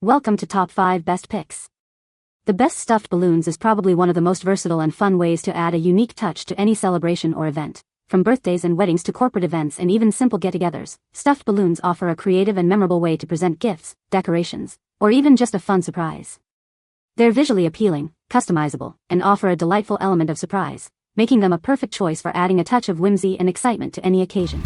Welcome to Top 5 Best Picks. The best stuffed balloons is probably one of the most versatile and fun ways to add a unique touch to any celebration or event. From birthdays and weddings to corporate events and even simple get-togethers, stuffed balloons offer a creative and memorable way to present gifts, decorations, or even just a fun surprise. They're visually appealing, customizable, and offer a delightful element of surprise, making them a perfect choice for adding a touch of whimsy and excitement to any occasion.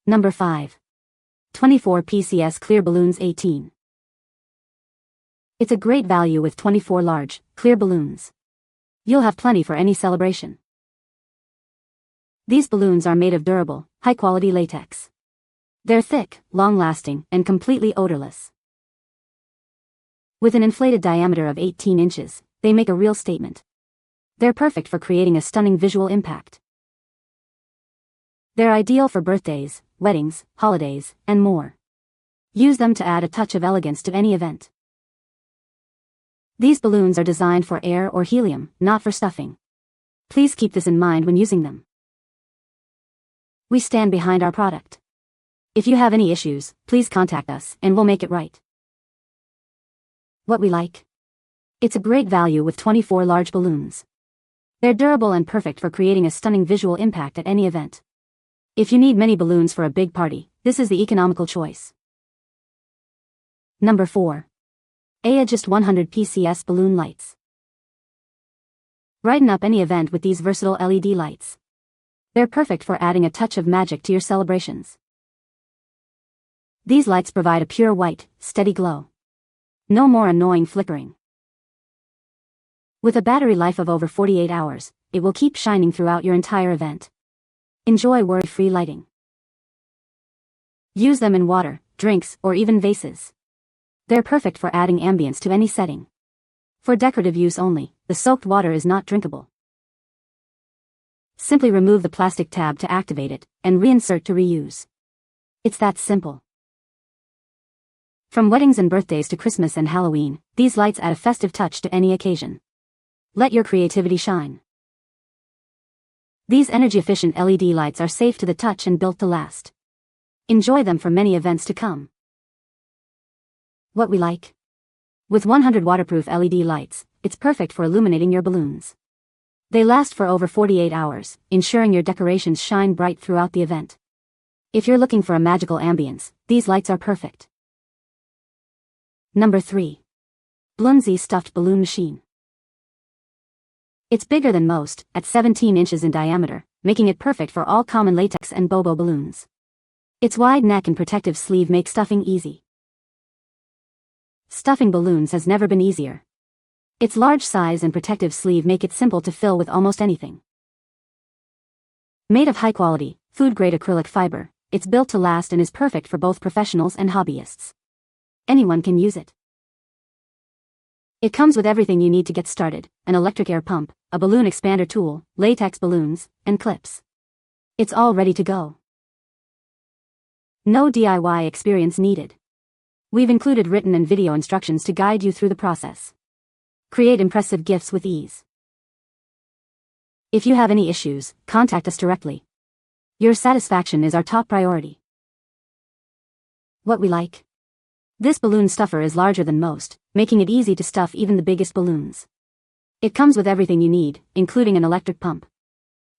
Number 5. 24 PCS Clear Balloons 18. It's a great value with 24 large, clear balloons. You'll have plenty for any celebration. These balloons are made of durable, high-quality latex. They're thick, long-lasting, and completely odorless. With an inflated diameter of 18 inches, they make a real statement. They're perfect for creating a stunning visual impact. They're ideal for birthdays, weddings, holidays, and more. Use them to add a touch of elegance to any event. These balloons are designed for air or helium, not for stuffing. Please keep this in mind when using them. We stand behind our product. If you have any issues, please contact us and we'll make it right. What we like? It's a great value with 24 large balloons. They're durable and perfect for creating a stunning visual impact at any event. If you need many balloons for a big party, this is the economical choice. Number 4. Aogist 100 PCS Balloon Lights. Brighten up any event with these versatile LED lights. They're perfect for adding a touch of magic to your celebrations. These lights provide a pure white, steady glow. No more annoying flickering. With a battery life of over 48 hours, it will keep shining throughout your entire event. Enjoy worry-free lighting. Use them in water, drinks, or even vases. They're perfect for adding ambience to any setting. For decorative use only, the soaked water is not drinkable. Simply remove the plastic tab to activate it, and reinsert to reuse. It's that simple. From weddings and birthdays to Christmas and Halloween, these lights add a festive touch to any occasion. Let your creativity shine. These energy-efficient LED lights are safe to the touch and built to last. Enjoy them for many events to come. What we like? With 100 waterproof LED lights, it's perfect for illuminating your balloons. They last for over 48 hours, ensuring your decorations shine bright throughout the event. If you're looking for a magical ambience, these lights are perfect. Number 3. Bloonsy Stuffed Balloon Machine. It's bigger than most, at 17 inches in diameter, making it perfect for all common latex and bobo balloons. Its wide neck and protective sleeve make stuffing easy. Stuffing balloons has never been easier. Its large size and protective sleeve make it simple to fill with almost anything. Made of high-quality, food-grade acrylic fiber, it's built to last and is perfect for both professionals and hobbyists. Anyone can use it. It comes with everything you need to get started: an electric air pump, a balloon expander tool, latex balloons, and clips. It's all ready to go. No DIY experience needed. We've included written and video instructions to guide you through the process. Create impressive gifts with ease. If you have any issues, contact us directly. Your satisfaction is our top priority. What we like? This balloon stuffer is larger than most, making it easy to stuff even the biggest balloons. It comes with everything you need, including an electric pump.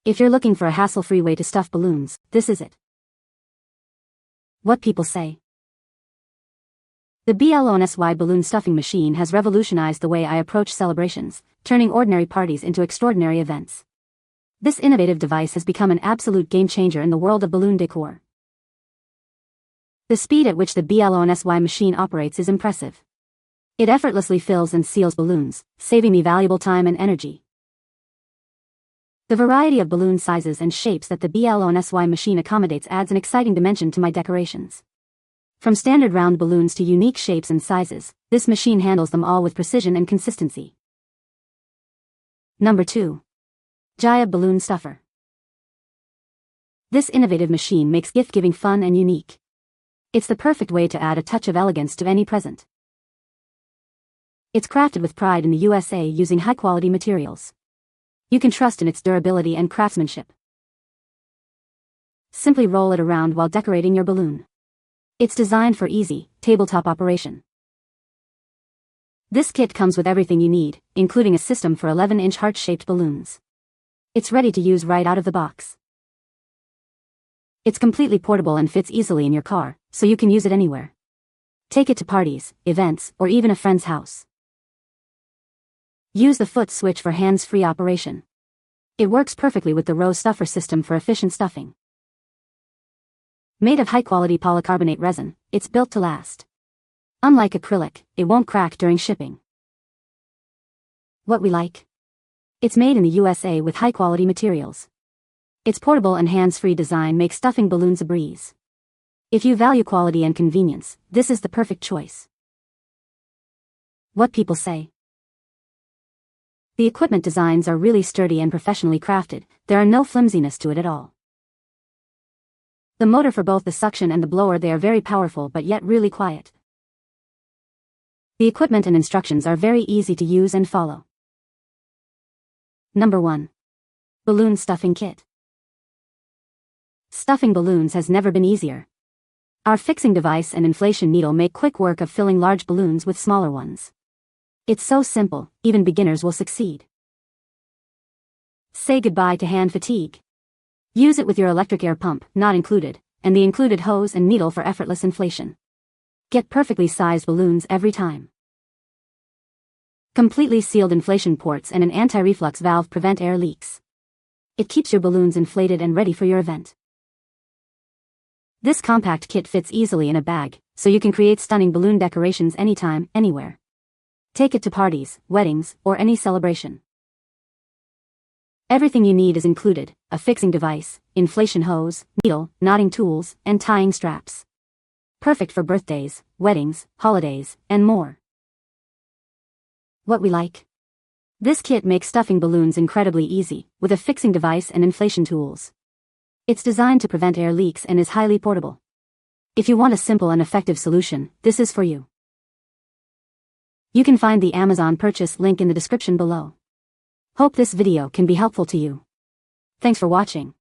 If you're looking for a hassle-free way to stuff balloons, this is it. What people say. The Bloonsy balloon stuffing machine has revolutionized the way I approach celebrations, turning ordinary parties into extraordinary events. This innovative device has become an absolute game-changer in the world of balloon decor. The speed at which the Bloonsy machine operates is impressive. It effortlessly fills and seals balloons, saving me valuable time and energy. The variety of balloon sizes and shapes that the Bloonsy machine accommodates adds an exciting dimension to my decorations. From standard round balloons to unique shapes and sizes, this machine handles them all with precision and consistency. Number 2. Giab Balloon Stuffer. This innovative machine makes gift-giving fun and unique. It's the perfect way to add a touch of elegance to any present. It's crafted with pride in the USA using high-quality materials. You can trust in its durability and craftsmanship. Simply roll it around while decorating your balloon. It's designed for easy, tabletop operation. This kit comes with everything you need, including a system for 11-inch heart-shaped balloons. It's ready to use right out of the box. It's completely portable and fits easily in your car, so you can use it anywhere. Take it to parties, events, or even a friend's house. Use the foot switch for hands-free operation. It works perfectly with the row stuffer system for efficient stuffing. Made of high-quality polycarbonate resin, it's built to last. Unlike acrylic, it won't crack during shipping. What we like? It's made in the USA with high-quality materials. Its portable and hands-free design makes stuffing balloons a breeze. If you value quality and convenience, this is the perfect choice. What people say. The equipment designs are really sturdy and professionally crafted. There are no flimsiness to it at all. The motor for both the suction and the blower, they are very powerful but yet really quiet. The equipment and instructions are very easy to use and follow. Number 1. Balloon Stuffing Kit. Stuffing balloons has never been easier. Our fixing device and inflation needle make quick work of filling large balloons with smaller ones. It's so simple, even beginners will succeed. Say goodbye to hand fatigue. Use it with your electric air pump, not included, and the included hose and needle for effortless inflation. Get perfectly sized balloons every time. Completely sealed inflation ports and an anti-reflux valve prevent air leaks. It keeps your balloons inflated and ready for your event. This compact kit fits easily in a bag, so you can create stunning balloon decorations anytime, anywhere. Take it to parties, weddings, or any celebration. Everything you need is included: a fixing device, inflation hose, needle, knotting tools, and tying straps. Perfect for birthdays, weddings, holidays, and more. What we like? This kit makes stuffing balloons incredibly easy, with a fixing device and inflation tools. It's designed to prevent air leaks and is highly portable. If you want a simple and effective solution, this is for you. You can find the Amazon purchase link in the description below. Hope this video can be helpful to you. Thanks for watching.